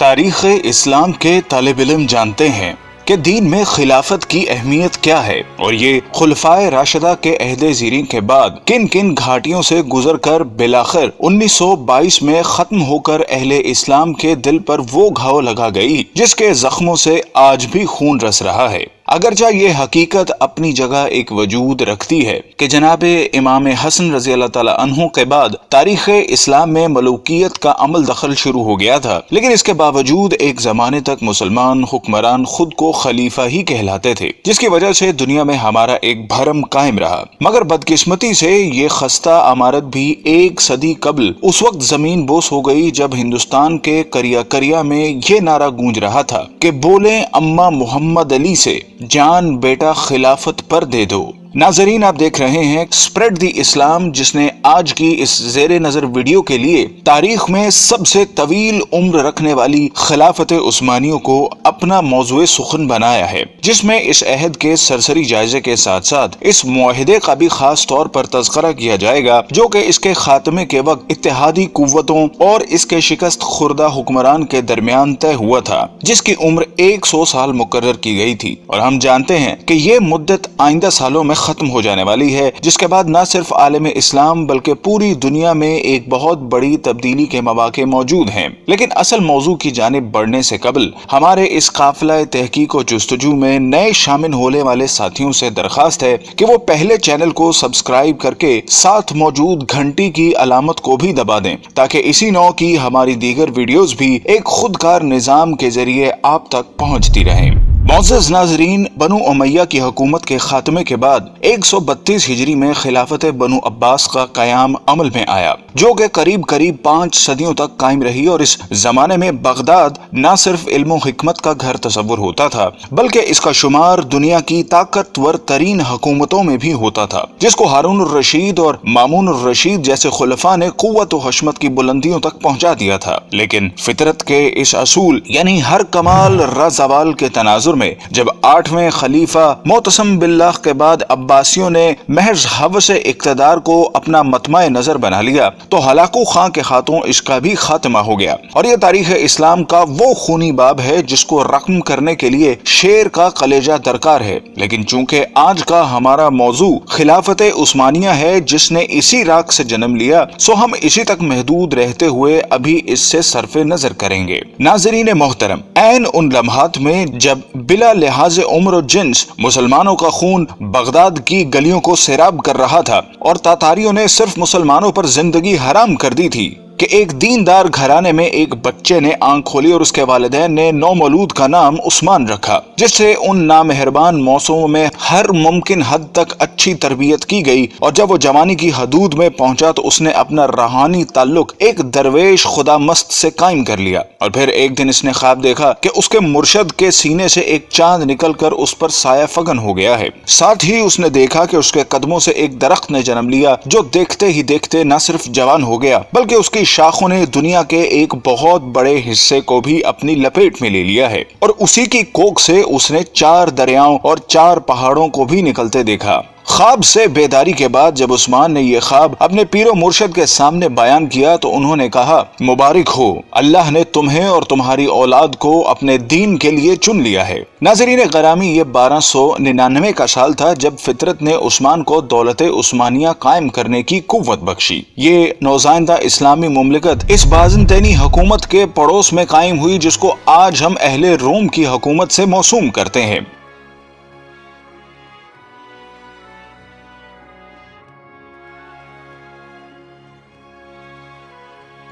تاریخ اسلام کے طالب علم جانتے ہیں کہ دین میں خلافت کی اہمیت کیا ہے اور یہ خلفائے راشدہ کے عہد زیریں کے بعد کن کن گھاٹیوں سے گزر کر بالآخر 1922 میں ختم ہو کر اہل اسلام کے دل پر وہ گھاؤ لگا گئی جس کے زخموں سے آج بھی خون رس رہا ہے۔ اگرچہ یہ حقیقت اپنی جگہ ایک وجود رکھتی ہے کہ جناب امام حسن رضی اللہ تعالی عنہ کے بعد تاریخ اسلام میں ملوکیت کا عمل دخل شروع ہو گیا تھا، لیکن اس کے باوجود ایک زمانے تک مسلمان حکمران خود کو خلیفہ ہی کہلاتے تھے، جس کی وجہ سے دنیا میں ہمارا ایک بھرم قائم رہا۔ مگر بدقسمتی سے یہ خستہ عمارت بھی ایک صدی قبل اس وقت زمین بوس ہو گئی جب ہندوستان کے کریا کریا میں یہ نعرہ گونج رہا تھا کہ بولیں اماں محمد علی سے، جان بیٹا خلافت پر دے دو۔ ناظرین، آپ دیکھ رہے ہیں اسپریڈ دی اسلام، جس نے آج کی اس زیر نظر ویڈیو کے لیے تاریخ میں سب سے طویل عمر رکھنے والی خلافت عثمانیوں کو اپنا موضوع سخن بنایا ہے، جس میں اس عہد کے سرسری جائزے کے ساتھ ساتھ اس معاہدے کا بھی خاص طور پر تذکرہ کیا جائے گا جو کہ اس کے خاتمے کے وقت اتحادی قوتوں اور اس کے شکست خوردہ حکمران کے درمیان طے ہوا تھا، جس کی عمر 100 سال مقرر کی گئی تھی، اور ہم جانتے ہیں کہ یہ مدت آئندہ سالوں میں ختم ہو جانے والی ہے، جس کے بعد نہ صرف عالم اسلام بلکہ پوری دنیا میں ایک بہت بڑی تبدیلی کے مواقع موجود ہیں۔ لیکن اصل موضوع کی جانب بڑھنے سے قبل ہمارے اس قافلہ تحقیق و جستجو میں نئے شامل ہونے والے ساتھیوں سے درخواست ہے کہ وہ پہلے چینل کو سبسکرائب کر کے ساتھ موجود گھنٹی کی علامت کو بھی دبا دیں تاکہ اسی نوع کی ہماری دیگر ویڈیوز بھی ایک خودکار نظام کے ذریعے آپ تک پہنچتی رہیں۔ معزز ناظرین، بنو امیہ کی حکومت کے خاتمے کے بعد 132 ہجری میں خلافت بنو عباس کا قیام عمل میں آیا، جو کہ قریب 5 صدیوں تک قائم رہی، اور اس زمانے میں بغداد نہ صرف علم و حکمت کا گھر تصور ہوتا تھا بلکہ اس کا شمار دنیا کی طاقتور ترین حکومتوں میں بھی ہوتا تھا، جس کو ہارون الرشید اور مامون الرشید جیسے خلفاء نے قوت و حشمت کی بلندیوں تک پہنچا دیا تھا۔ لیکن فطرت کے اس اصول یعنی ہر کمال زوال کے تناظر میں جب 8ویں خلیفہ معتصم باللہ کے بعد عباسیوں نے محض ہوس اقتدار کو اپنا مطمع نظر بنا لیا تو ہلاکو خاں کے ہاتھوں اس کا بھی خاتمہ ہو گیا، اور یہ تاریخ اسلام کا وہ خونی باب ہے جس کو رقم کرنے کے لیے شیر کا کلیجہ درکار ہے۔ لیکن چونکہ آج کا ہمارا موضوع خلافت عثمانیہ ہے جس نے اسی راگ سے جنم لیا، سو ہم اسی تک محدود رہتے ہوئے ابھی اس سے صرف نظر کریں گے۔ ناظرین محترم، عین ان لمحات میں جب بلا لحاظ عمر و جنس مسلمانوں کا خون بغداد کی گلیوں کو سیراب کر رہا تھا اور تاتاریوں نے صرف مسلمانوں پر زندگی حرام کر دی تھی کہ ایک دیندار گھرانے میں ایک بچے نے آنکھ کھولی اور اس کے والدین نے نومولود کا نام عثمان رکھا، جس سے ان نامہربان موسموں میں ہر ممکن حد تک اچھی تربیت کی گئی، اور جب وہ جوانی کی حدود میں پہنچا تو اس نے اپنا روحانی تعلق ایک درویش خدا مست سے قائم کر لیا، اور پھر ایک دن اس نے خواب دیکھا کہ اس کے مرشد کے سینے سے ایک چاند نکل کر اس پر سایہ فگن ہو گیا ہے۔ ساتھ ہی اس نے دیکھا کہ اس کے قدموں سے ایک درخت نے جنم لیا جو دیکھتے ہی دیکھتے نہ صرف جوان ہو گیا بلکہ اس کی شاخوں نے دنیا کے ایک بہت بڑے حصے کو بھی اپنی لپیٹ میں لے لیا ہے، اور اسی کی کوکھ سے اس نے 4 دریاؤں اور 4 پہاڑوں کو بھی نکلتے دیکھا۔ خواب سے بیداری کے بعد جب عثمان نے یہ خواب اپنے پیر و مرشد کے سامنے بیان کیا تو انہوں نے کہا، مبارک ہو، اللہ نے تمہیں اور تمہاری اولاد کو اپنے دین کے لیے چن لیا ہے۔ ناظرین گرامی، یہ 1299 کا سال تھا جب فطرت نے عثمان کو دولت عثمانیہ قائم کرنے کی قوت بخشی۔ یہ نوزائندہ اسلامی مملکت اس بازنطینی حکومت کے پڑوس میں قائم ہوئی جس کو آج ہم اہل روم کی حکومت سے موسوم کرتے ہیں۔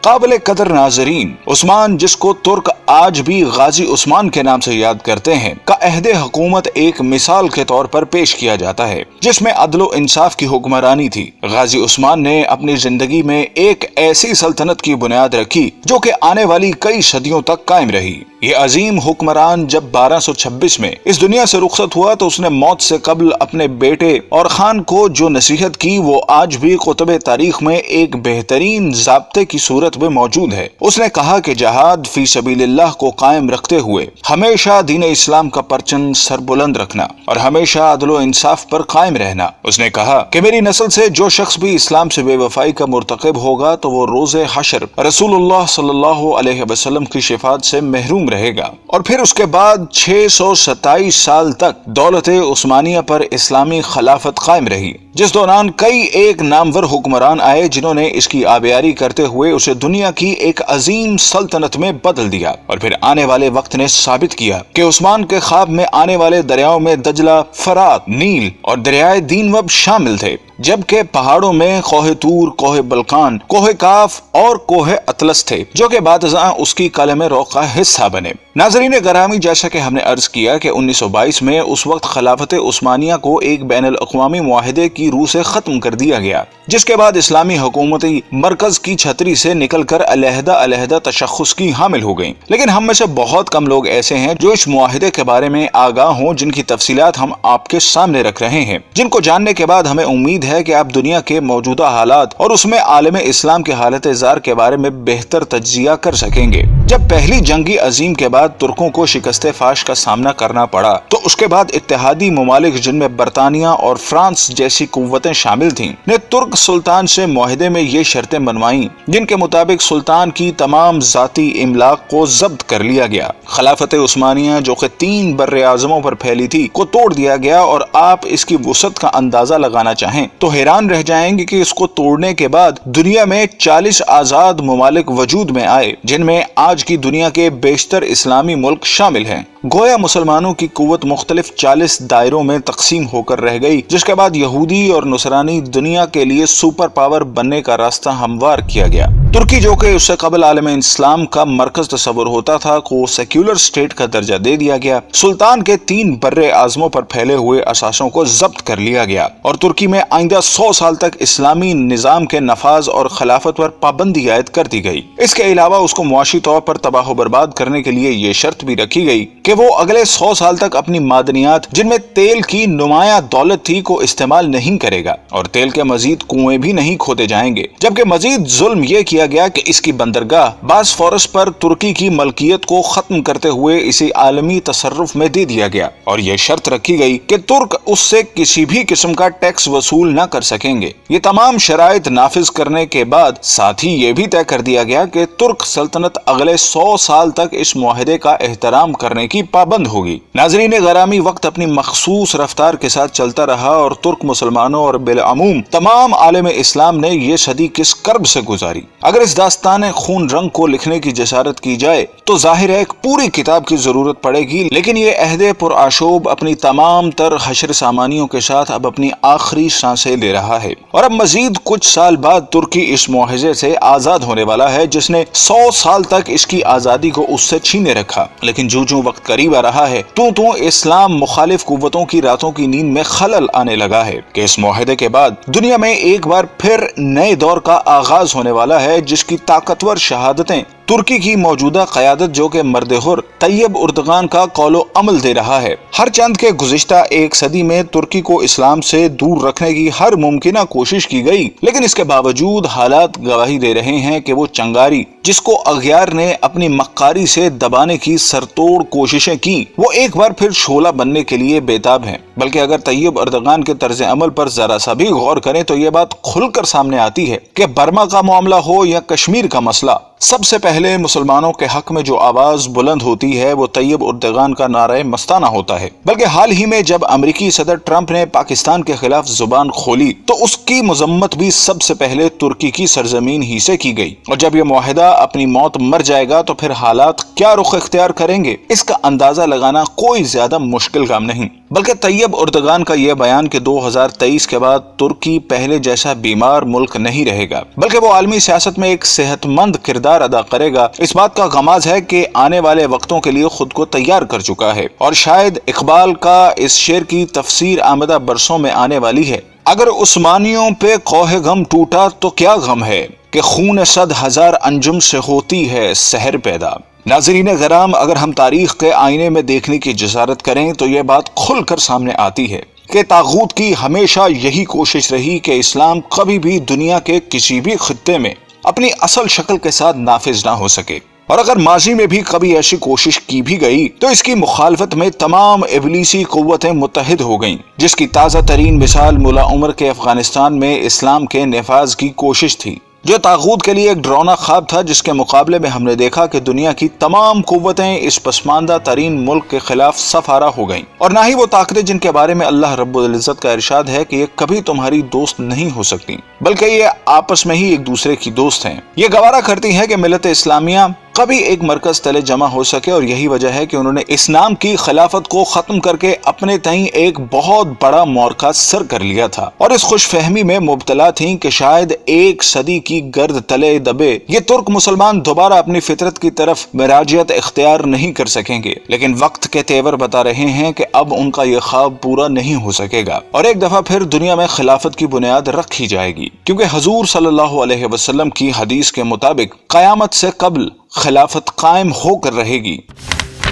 قابل قدر ناظرین، عثمان، جس کو ترک آج بھی غازی عثمان کے نام سے یاد کرتے ہیں، کا عہد حکومت ایک مثال کے طور پر پیش کیا جاتا ہے جس میں عدل و انصاف کی حکمرانی تھی۔ غازی عثمان نے اپنی زندگی میں ایک ایسی سلطنت کی بنیاد رکھی جو کہ آنے والی کئی صدیوں تک قائم رہی۔ یہ عظیم حکمران جب 1226 میں اس دنیا سے رخصت ہوا تو اس نے موت سے قبل اپنے بیٹے اور خان کو جو نصیحت کی وہ آج بھی کتب تاریخ میں ایک بہترین ضابطے کی صورت میں موجود ہے۔ اس نے کہا کہ جہاد فی سبیل اللہ کو قائم رکھتے ہوئے ہمیشہ دین اسلام کا پرچم سر بلند رکھنا اور ہمیشہ عدل و انصاف پر قائم رہنا۔ اس نے کہا کہ میری نسل سے جو شخص بھی اسلام سے بے وفائی کا مرتکب ہوگا تو وہ روز حشر رسول اللہ صلی اللہ علیہ وسلم کی شفاعت سے محروم رہے گا۔ اور پھر اس کے بعد 627 سال تک دولت عثمانیہ پر اسلامی خلافت قائم رہی، جس دوران کئی ایک نامور حکمران آئے جنہوں نے اس کی آبیاری کرتے ہوئے اسے دنیا کی ایک عظیم سلطنت میں بدل دیا۔ اور پھر آنے والے وقت نے ثابت کیا کہ عثمان کے خواب میں آنے والے دریاؤں میں دجلہ، فرات، نیل اور دریائے دینوب شامل تھے، جبکہ پہاڑوں میں کوہ طور، کوہ بلقان، کوہ کاف اور کوہ اطلس تھے جو کہ بعد ازاں اس کی قلم روح کا حصہ بنے۔ ناظرین گرامی، جیسا کہ ہم نے عرض کیا کہ 1922 میں اس وقت خلافت عثمانیہ کو ایک بین الاقوامی معاہدے کی روح سے ختم کر دیا گیا، جس کے بعد اسلامی حکومتی مرکز کی چھتری سے نکل کر علیحدہ علیحدہ تشخص کی حامل ہو گئیں۔ لیکن ہم میں سے بہت کم لوگ ایسے ہیں جو اس معاہدے کے بارے میں آگاہ ہوں، جن کی تفصیلات ہم آپ کے سامنے رکھ رہے ہیں، جن کو جاننے کے بعد ہمیں امید ہے کہ آپ دنیا کے موجودہ حالات اور اس میں عالم اسلام کے حالت زار کے بارے میں بہتر تجزیہ کر سکیں گے۔ جب پہلی جنگ عظیم کے بعد ترکوں کو شکست فاش کا سامنا کرنا پڑا تو اس کے بعد اتحادی ممالک جن میں برطانیہ اور فرانس جیسی قوتیں شامل تھیں نے ترک سلطان سے معاہدے میں یہ شرطیں بنوائیں جن کے مطابق سلطان کی تمام ذاتی املاک کو ضبط کر لیا گیا، خلافت عثمانیہ جو کہ 3 بر اعظموں پر پھیلی تھی کو توڑ دیا گیا، اور آپ اس کی وسعت کا اندازہ لگانا چاہیں تو حیران رہ جائیں گے کہ اس کو توڑنے کے بعد دنیا میں 40 آزاد ممالک وجود میں آئے، جن میں آج کی دنیا کے بیشتر اسلامی ملک شامل ہیں۔ گویا مسلمانوں کی قوت مختلف 40 دائروں میں تقسیم ہو کر رہ گئی، جس کے بعد یہودی اور نصرانی دنیا کے لیے سپر پاور بننے کا راستہ ہموار کیا گیا۔ ترکی جو کہ اس سے قبل عالم اسلام کا مرکز تصور ہوتا تھا کو سیکولر اسٹیٹ کا درجہ دے دیا گیا، سلطان کے 3 بر اعظموں پر پھیلے ہوئے اثاثوں کو ضبط کر لیا گیا، اور ترکی میں آئندہ 100 سال تک اسلامی نظام کے نفاذ اور خلافت پر پابندی عائد کر دی گئی۔ اس کے علاوہ اس کو معاشی طور پر تباہ و برباد کرنے کے لیے یہ شرط بھی رکھی گئی کہ وہ اگلے 100 سال تک اپنی معدنیات جن میں تیل کی نمایاں دولت تھی کو استعمال نہیں کرے گا، اور تیل کے مزید کنویں بھی نہیں کھودے جائیں گے۔ جبکہ مزید ظلم یہ کیا گیا کہ اس کی بندرگاہ باسفورس پر ترکی کی ملکیت کو ختم کرتے ہوئے اسے عالمی تصرف میں دے دیا گیا، اور یہ شرط رکھی گئی کہ ترک اس سے کسی بھی قسم کا ٹیکس وصول نہ کر سکیں گے۔ یہ تمام شرائط نافذ کرنے کے بعد ساتھ ہی یہ بھی طے کر دیا گیا کہ ترک سلطنت اگلے 100 سال تک اس معاہدے کا احترام کرنے کی پابند ہوگی۔ ناظرین گرامی، وقت اپنی مخصوص رفتار کے ساتھ چلتا رہا اور ترک مسلمانوں اور بالعموم تمام عالم اسلام نے یہ صدی کس کرب سے گزاری۔ اگر اس داستان خون رنگ کو لکھنے کی جسارت کی جائے تو ظاہر ہے ایک پوری کتاب کی ضرورت پڑے گی، لیکن یہ عہد پرآشوب اپنی تمام تر حشر سامانیوں کے ساتھ اب اپنی آخری سانسیں لے رہا ہے، اور اب مزید کچھ سال بعد ترکی اس معاہدے سے آزاد ہونے والا ہے جس نے 100 سال تک اس کی آزادی کو اس سے چھینے رکھا۔ لیکن جو وقت قریب آ رہا ہے تو اسلام مخالف قوتوں کی راتوں کی نیند میں خلل آنے لگا ہے کہ اس معاہدے کے بعد دنیا میں ایک بار پھر نئے دور کا آغاز ہونے والا ہے، جس کی طاقتور شہادتیں ترکی کی موجودہ قیادت جو کہ مرد حر طیب اردغان کا قول و عمل دے رہا ہے۔ ہر چند کے گزشتہ ایک صدی میں ترکی کو اسلام سے دور رکھنے کی ہر ممکنہ کوشش کی گئی، لیکن اس کے باوجود حالات گواہی دے رہے ہیں کہ وہ چنگاری جس کو اغیار نے اپنی مکاری سے دبانے کی سرتوڑ کوششیں کی، وہ ایک بار پھر شعلہ بننے کے لیے بےتاب ہیں۔ بلکہ اگر طیب اردغان کے طرز عمل پر ذرا سا بھی غور کریں تو یہ بات کھل کر سامنے آتی ہے کہ برما کا معاملہ ہو یا کشمیر کا مسئلہ، سب سے پہلے مسلمانوں کے حق میں جو آواز بلند ہوتی ہے وہ طیب اردغان کا نعرہ مستانہ ہوتا ہے۔ بلکہ حال ہی میں جب امریکی صدر ٹرمپ نے پاکستان کے خلاف زبان کھولی تو اس کی مذمت بھی سب سے پہلے ترکی کی سرزمین ہی سے کی گئی، اور جب یہ معاہدہ اپنی موت مر جائے گا تو پھر حالات کیا رخ اختیار کریں گے اس کا اندازہ لگانا کوئی زیادہ مشکل کام نہیں۔ بلکہ طیب اردغان کا یہ بیان کہ 2023 کے بعد ترکی پہلے جیسا بیمار ملک نہیں رہے گا بلکہ وہ عالمی سیاست میں ایک صحت مند کردار ادا کرے گا، اس بات کا غماز ہے کہ آنے والے وقتوں کے لیے خود کو تیار کر چکا ہے، اور شاید اقبال کا اس شعر کی تفسیر آمدہ برسوں میں آنے والی ہے: اگر عثمانیوں پہ کوہ غم ٹوٹا تو کیا غم ہے کہ خون 100,000 انجم سے ہوتی ہے سحر پیدا۔ ناظرین کرام، اگر ہم تاریخ کے آئینے میں دیکھنے کی جسارت کریں تو یہ بات کھل کر سامنے آتی ہے کہ طاغوت کی ہمیشہ یہی کوشش رہی کہ اسلام کبھی بھی دنیا کے کسی بھی خطے میں اپنی اصل شکل کے ساتھ نافذ نہ ہو سکے، اور اگر ماضی میں بھی کبھی ایسی کوشش کی بھی گئی تو اس کی مخالفت میں تمام ابلیسی قوتیں متحد ہو گئیں، جس کی تازہ ترین مثال ملا عمر کے افغانستان میں اسلام کے نفاذ کی کوشش تھی، جو طاغوت کے لیے ایک ڈراؤنا خواب تھا، جس کے مقابلے میں ہم نے دیکھا کہ دنیا کی تمام قوتیں اس پسماندہ ترین ملک کے خلاف صف آرا ہو گئیں، اور نہ ہی وہ طاقتیں جن کے بارے میں اللہ رب العزت کا ارشاد ہے کہ یہ کبھی تمہاری دوست نہیں ہو سکتی، بلکہ یہ آپس میں ہی ایک دوسرے کی دوست ہیں۔ یہ گوارا کرتی ہے کہ ملت اسلامیہ کبھی ایک مرکز تلے جمع ہو سکے، اور یہی وجہ ہے کہ انہوں نے اسلام کی خلافت کو ختم کر کے اپنے تئیں ایک بہت بڑا معرکہ سر کر لیا تھا، اور اس خوش فہمی میں مبتلا تھیں کہ شاید ایک صدی کی گرد تلے دبے یہ ترک مسلمان دوبارہ اپنی فطرت کی طرف مراجعت اختیار نہیں کر سکیں گے، لیکن وقت کے تیور بتا رہے ہیں کہ اب ان کا یہ خواب پورا نہیں ہو سکے گا، اور ایک دفعہ پھر دنیا میں خلافت کی بنیاد رکھی جائے گی، کیونکہ حضور صلی اللہ علیہ وسلم کی حدیث کے مطابق قیامت سے قبل خلافت قائم ہو کر رہے گی۔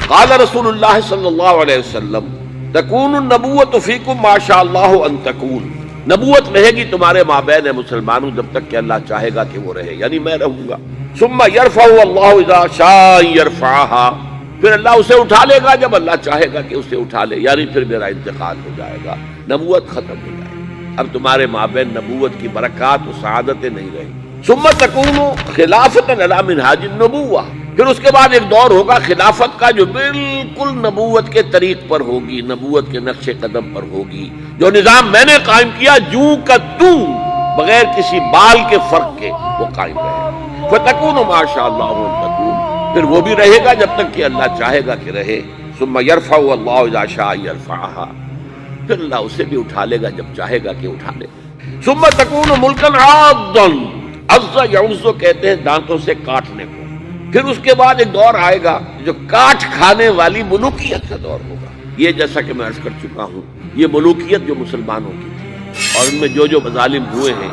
قال رسول اللہ صلی اللہ علیہ وسلم تکون النبوۃ فیکم ما شاء اللہ ان تکون، نبوت رہے گی تمہارے مابین مسلمانوں جب تک کہ اللہ چاہے گا کہ وہ رہے، یعنی میں رہوں گا۔ ثم یرفع اللہ اذا شاء یرفعها، پھر اللہ اسے اٹھا لے گا جب اللہ چاہے گا کہ اسے اٹھا لے، یعنی پھر میرا انتقال ہو جائے گا، نبوت ختم ہو جائے گی، اب تمہارے مابین نبوت کی برکات و سعادتیں نہیں رہیں گی۔ ثم تکون خلافت علی منہاج النبوہ، پھر اس کے بعد ایک دور ہوگا خلافت کا جو بالکل نبوت کے طریق پر ہوگی، نبوت کے نقش قدم پر ہوگی، جو نظام میں نے قائم کیا جوں کا توں، بغیر کسی بال کے فرق کے وہ قائم رہے۔ فتکون ما شاء اللہ ان تکون، پھر وہ بھی رہے گا جب تک کہ اللہ چاہے گا کہ رہے۔ ثم یرفع اللہ اذا شاء یرفعها، پھر اللہ اسے بھی اٹھا لے گا جب چاہے گا کہ اٹھا لے۔ ثم تکون ملکا عاضا، عض یعض کہتے ہیں دانتوں سے کاٹنے کو۔ پھر اس کے بعد ایک دور آئے گا جو کاٹ کھانے والی ملوکیت کا دور ہوگا۔ یہ جیسا کہ میں عرض کر چکا ہوں، یہ ملوکیت جو مسلمانوں کی تھی، اور ان میں جو مظالم ہوئے ہیں،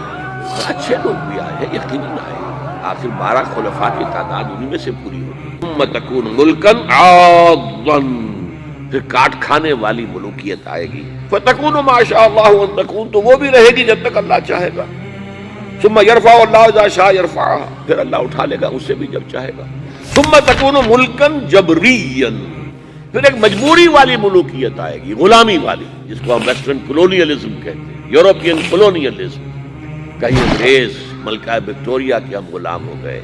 اچھے لوگ بھی آئے ہیں، یقیناً آئے ہیں، آخر 12 خلفاء کی تعداد انہی میں سے پوری ہوگی۔ ثم تکون ملکا عاضا، پھر کاٹ کھانے والی ملوکیت آئے گی۔ فتکون ما شاء اللہ ان تکون، تو وہ بھی رہے گی جب تک اللہ چاہے گا۔ ثم یرفع اللہ اذا شاء یرفعها، پھر اللہ اٹھا لے گا اسے بھی جب چاہے گا۔ ثم تکون ملکا جبریا، پھر ایک مجبوری والی ملوکیت آئے گی، غلامی والی، جس کو ہم ویسٹرن کولونیلزم کہتے ہیں، یورپین کولونیلزم۔ کہیں انگریز ملکہ وکٹوریہ کے ہم غلام ہو گئے،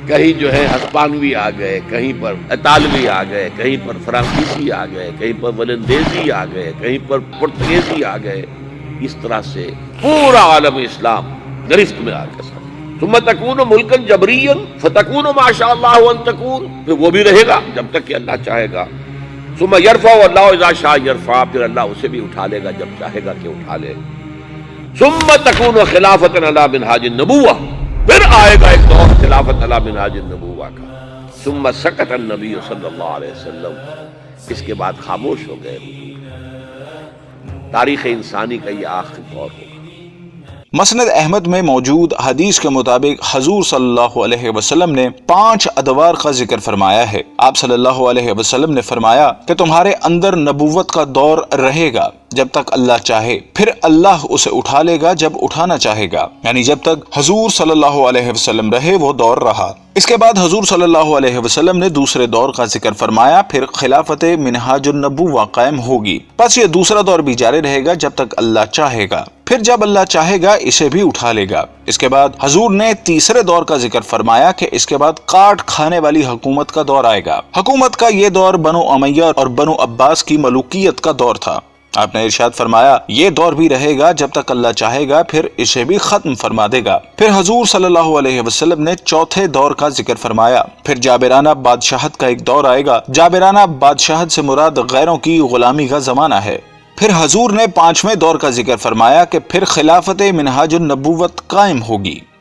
کہیں جو ہے ہسپانوی آ گئے، کہیں پر اطالوی آ گئے، کہیں پر فرانسیسی آ گئے، کہیں پر ولندیزی آ گئے، کہیں پر پرتگیزی آ گئے، اس طرح سے پورا عالم اسلام گرفت میں آ کے ساتھ۔ ثم تکون ملکا جبریا فتکون ما شاء اللہ ان تکون، پھر وہ بھی رہے گا جب تک کہ اللہ چاہے گا۔ ثم یرفع اللہ اذا شاء یرفع، پھر اللہ اسے بھی اٹھا لے گا جب چاہے گا کہ اٹھا لے۔ ثم تکون خلافت علی منہاج النبوہ، پھر آئے گا ایک دور خلافت علی منہاج النبوہ کا۔ ثم سکت النبی صلی اللہ علیہ وسلم، اس کے بعد خاموش ہو گئے حضور۔ تاریخ انسانی کا یہ آخری دور ہوگا۔ مسند احمد میں موجود حدیث کے مطابق حضور صلی اللہ علیہ وسلم نے 5 ادوار کا ذکر فرمایا ہے۔ آپ صلی اللہ علیہ وسلم نے فرمایا کہ تمہارے اندر نبوت کا دور رہے گا جب تک اللہ چاہے، پھر اللہ اسے اٹھا لے گا جب اٹھانا چاہے گا، یعنی جب تک حضور صلی اللہ علیہ وسلم رہے وہ دور رہا۔ اس کے بعد حضور صلی اللہ علیہ وسلم نے دوسرے دور کا ذکر فرمایا، پھر خلافت منہاج النبوہ قائم ہوگی، پس یہ دوسرا دور بھی جاری رہے گا جب تک اللہ چاہے گا، پھر جب اللہ چاہے گا اسے بھی اٹھا لے گا۔ اس کے بعد حضور نے تیسرے دور کا ذکر فرمایا کہ اس کے بعد کاٹ کھانے والی حکومت کا دور آئے گا۔ حکومت کا یہ دور بنو امیہ اور بنو عباس کی ملوکیت کا دور تھا۔ آپ نے ارشاد فرمایا یہ دور بھی رہے گا جب تک اللہ چاہے گا، پھر اسے بھی ختم فرما دے گا۔ پھر حضور صلی اللہ علیہ وسلم نے چوتھے دور کا ذکر فرمایا، پھر جابرانہ بادشاہت کا ایک دور آئے گا۔ جابرانہ بادشاہت سے مراد غیروں کی غلامی کا زمانہ ہے۔ پھر حضور نے 5ویں دور کا ذکر فرمایا کہ پھر خلافت منہاج النبوت قائم ہوگی۔